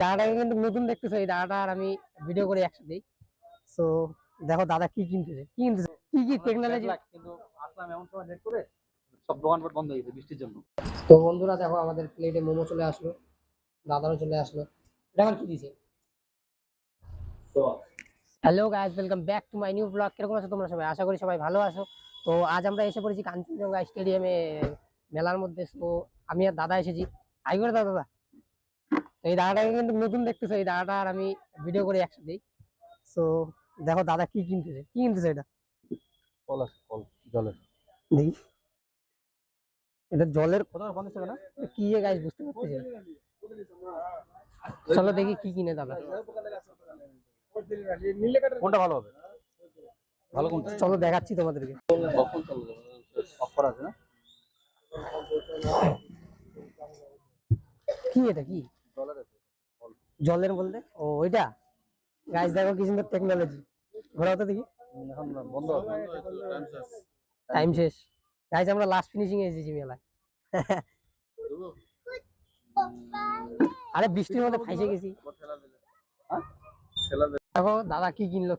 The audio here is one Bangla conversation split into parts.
দাদাটাকে কিন্তু নতুন দেখতেছো, এই দাদাটা আর আমি ভিডিও করে একসাথে। সো দেখো দাদা কি কিনতেছে, কি কি টেকনোলজি। কিন্তু আসলাম এমন সময় লেট করে সব দোকানপাট বন্ধ হয়ে গেছে বৃষ্টির জন্য। তো বন্ধুরা দেখো আমাদের প্লেটে মোমো চলে আসলো, দাদারও চলে আসলো। এটা আবার কি দিছে? Hello guys, welcome back to my new blog. কিরকম আছো তোমরা সবাই? আশা করি সবাই ভালো আছো। তো আজ আমরা এসে পড়েছি কাঞ্চনজঙ্ঘা স্টেডিয়ামে, মেলার মধ্যে। তো আমি আর দাদা এসেছি। আই করে দাদা দাদা। তো এই দাদাটাকে কিন্তু নতুন দেখতেছো, এই দাদাটা আর আমি ভিডিও করে একসাথে। সো দেখো দাদা কি কিনতেছে এটা। কল জলের দেখি এটা জলের কথা 50 টাকা না, কি গাইস বুঝতে পারতেছি না। চলো দেখি কি কিনে দাদা। কোনটা ভালো হবে? ভালো কোনটা? চলো দেখাচ্ছি তোমাদেরকে। কখন চলবে? অফার আছে না? কি এটা কি ডলার আছে। জলের বলতে? ও ওইটা। গাইস দেখো কি সুন্দর টেকনোলজি। ঘোরাও তো দেখি। এখন বন্ধ আছে। টাইম শেষ। গাইস আমরা লাস্ট ফিনিশিং এ এসেছি মেলায়। আরে বৃষ্টির মধ্যে ফাইসে গেছি। হ্যাঁ? দেখো দাদা কি কিনলা।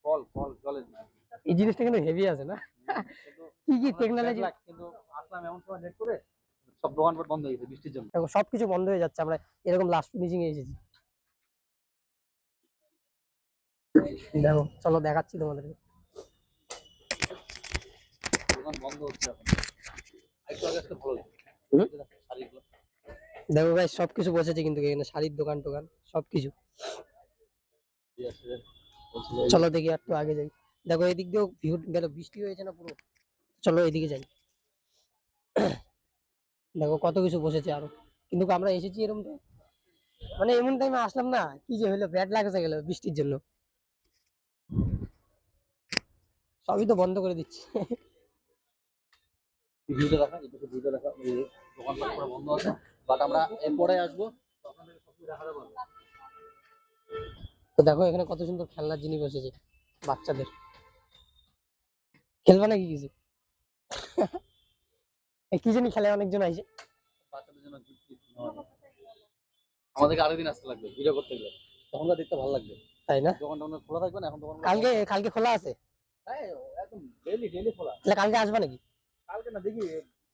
ফল জলের। এই জিনিসটা কিন্তু হেভি আছে না? কি টেকনোলজি। কিন্তু আসলাম এমন সময় লেট করে সব দোকানপাট বন্ধ হয়ে গেছে বৃষ্টির জন্য। দেখো সবকিছু বন্ধ হয়ে যাচ্ছে, আমরা এরকম লাস্ট ফিনিশিং এ এসেছি। দেখো চলো দেখাচ্ছি তোমাদেরকে। দোকান বন্ধ হচ্ছে এখন। একটু আগে একটা ভালো লাগে। শাড়িগুলো। দেখো ভাই সবকিছু বসেছে কিন্তু এখানে, শাড়ির দোকান টোকান সবকিছু। চলো দেখি একটু আগে যাই। দেখো এদিক দিয়েও ভিউ গেল, বৃষ্টি হয়েছে না পুরো। চলো এদিকে যাই। দেখো কত কিছু বসেছে আরো, কিন্তু আমরা এসেছি এরকম মানে এমন টাইমে আসলাম না, কি যে হলো, ব্যাড লাগ হয়ে গেল বৃষ্টির জন্য। সবই তো বন্ধ করে দিচ্ছে। ভিডিওটা দেখা, একটু ভিডিও দেখা। দোকানপাট পুরো বন্ধ আছে, বাট আমরা এরপরে আসবো তখন থেকে সব কিছু দেখাতে পারবো। তো দেখো এখানে কত সুন্দর খেলনার জিনিস বসেছে বাচ্চাদের। খেলবা নাকি কিছু? কি জানি খেলে, অনেকজন আইছে। বাচ্চাদের জন্য গিফট নেওয়া যায়। আমাদেরকে আরেকদিন আসতে লাগবে ভিডিও করতে গেলে, তখনকার দেখতে ভালো লাগবে, তাই না? দোকানটা খোলা থাকবে না এখন দোকান। কালকে কালকে খোলা আছে? হ্যাঁ, একদম ডেইলি খোলা। তাহলে কালকে আসবা নাকি? কালকে না, দেখি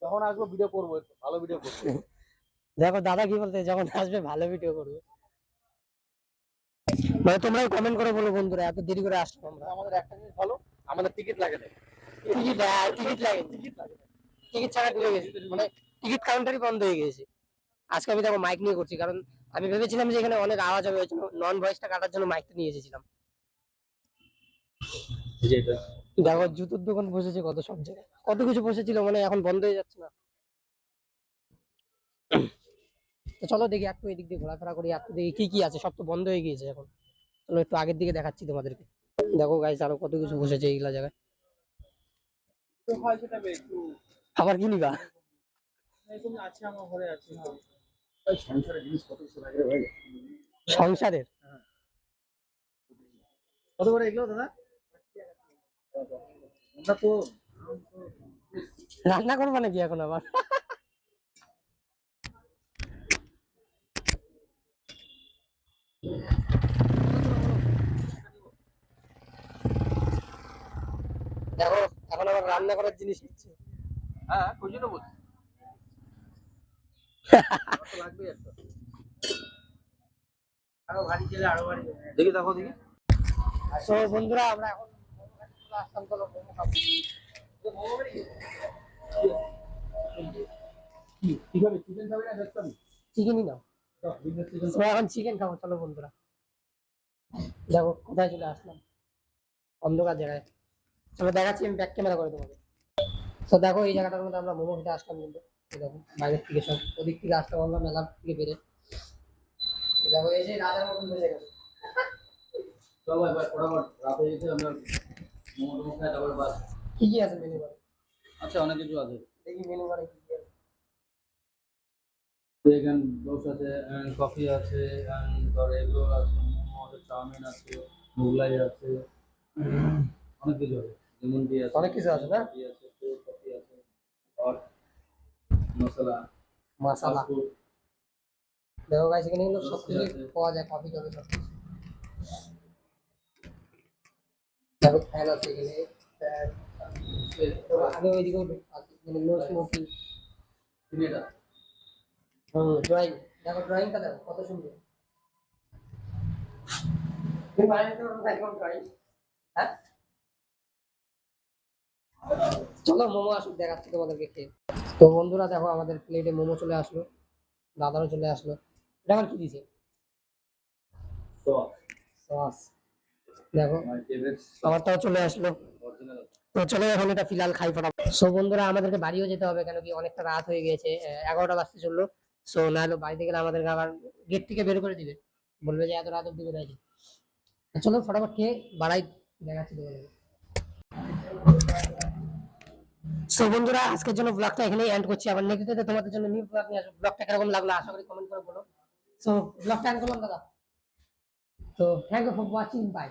যখন আসবো ভিডিও করবো, একটু ভালো ভিডিও করবো। দেখো দাদা কি বলতে, যখন আসবে ভালো ভিডিও করবে। মানে তোমরাও কমেন্ট করে বলো বন্ধুরা, এত দেরি করে আসছো আমরা। আমাদের একটা জিনিস ভালো, আমাদের টিকিট লাগে না। টিকিট লাগে, টিকিট ছাড়া ঢুকে গেছি, মানে টিকিট কাউন্টারই বন্ধ হয়ে গেছে। আজকে আমি দেখো মাইক নিয়ে করছি, কারণ আমি ভেবেছিলাম যে এখানে অনেক আওয়াজ হবে, নন ভয়েসটা কাটার জন্য মাইকটা নিয়ে এসেছিলাম। দেখো জুতোর দোকান বসেছে কত, সব জায়গায় কত কিছু বসেছিল, মানে এখন বন্ধ হয়ে যাচ্ছে না। তো চলো দেখি একটু এদিক দিয়ে ঘোরাফেরা করি, একটু দেখি কি কি আছে। সব তো বন্ধ হয়ে গিয়েছে এখন। চলো একটু আগের দিকে দেখাচ্ছি তোমাদেরকে। দেখো গাইস আরো কত কিছু বসেছে এইগুলা জায়গায়। আবার কি নিবা? সংসারের জিনিস কত কিছু লাগে রে ভাই। সংসারের কত করে এগুলো দাদা? আমরা তো রান্না করবা নাকি এখন আবার? দেখো এখন আবার রান্না করার জিনিস নিচ্ছে। হ্যাঁ খুঁজে নেবো, লাগবে একটা। আরো ভারী ছেলে আরো ভারী দেখি, দেখো দেখি। তো বন্ধুরা আমরা এখন আসলাম, চলো মোমো খাবো। কি খাবে? চিকেন খাবে না ভেজ খাবে? চিকেনই নাও। আমরা এখন চিকেন খাবো, চলো বন্ধুরা। দেখো কোথায় চলে আসলাম, অন্ধকার জায়গায়। চলো দেখাচ্ছি আমি ব্যাক ক্যামেরা করে তোমাকে। তো দেখো এই জায়গাটার মধ্যে আমরা মোমো খেতে আসলাম, কিন্তু এই দেখো বাইরের থেকে সব ওদিক থেকে আসলাম আমরা মেলার থেকে বেরে। দেখো এই যে রাজার মতন বসে গেছে। চলো ভাই ভাই ফটাফট রাতে এসে আমরা মোমো টোমো খাই, তারপরে বাস। কি কি আছে মেনু বারে? আচ্ছা, অনেক কিছু আছে। দেখি মেনু বারে কি কি আছে। এখানে দোস আছে, কফি আছে, তোর এগুলো আছে, মোমো আছে, চাউমিন আছে, মোগলাই আছে, অনেক কিছু আছে। লেমন টি আছে, অনেক কিছু আছে না? টি আছে, কোল্ড কফি আছে, আর মশলা মাসালা। Fast food. দেখো গাইস এখানে কিন্তু সবকিছু পাওয়া যায়, কফি টফি সব কিছু। দেখো ফ্যান আছে এখানে, ফ্যান। তো আগে ওইদিকেও আছে মানে নো স্মোকিং। সিনেটা ড্রয়িং, দেখো ড্রয়িংটা দেখো কত সুন্দর। তুমি বানাইতে পারো না এরকম ড্রয়িং? হ্যাঁ, চলো মোমো আসুক দেখাচ্ছি তোমাদেরকে খেয়ে। তো বন্ধুরা দেখো আমাদের প্লেটে মোমো চলে আসলো, দাদারও চলে আসলো। এটা আবার কি দিছে? Sauce, sauce. দেখো মাই ফেভারিট আমারটাও চলে আসলো। অরিজিনাল। তো চলো এখন এটা ফিলহাল খাই ফটাফট। সো বন্ধুরা আমাদেরকে বাড়িও যেতে হবে, কেন কি অনেকটা রাত হয়ে গিয়েছে, 11টা বাজতে চললো। সো নাহলে বাড়িতে গেলে আমাদেরকে আবার গেট থেকে বের করে দিবে, বলবে যে এত রাত অব্দি কোথায় ছিলি। তো চলো ফটাফট খেয়ে বাড়াই, দেখাচ্ছি তোমাদের। সো বন্ধুরা আজকের জন্য ব্লগটা এখানেই এন্ড করছি, আবার নেক্সট ডে তোমাদের জন্য নিউ ব্লগ নিয়ে আসবো। ব্লগটা কিরকম লাগলো আশা করি কমেন্ট করে বলো। সো ব্লগটা এন্ড করলাম দাদা। তো thank you for watching, by.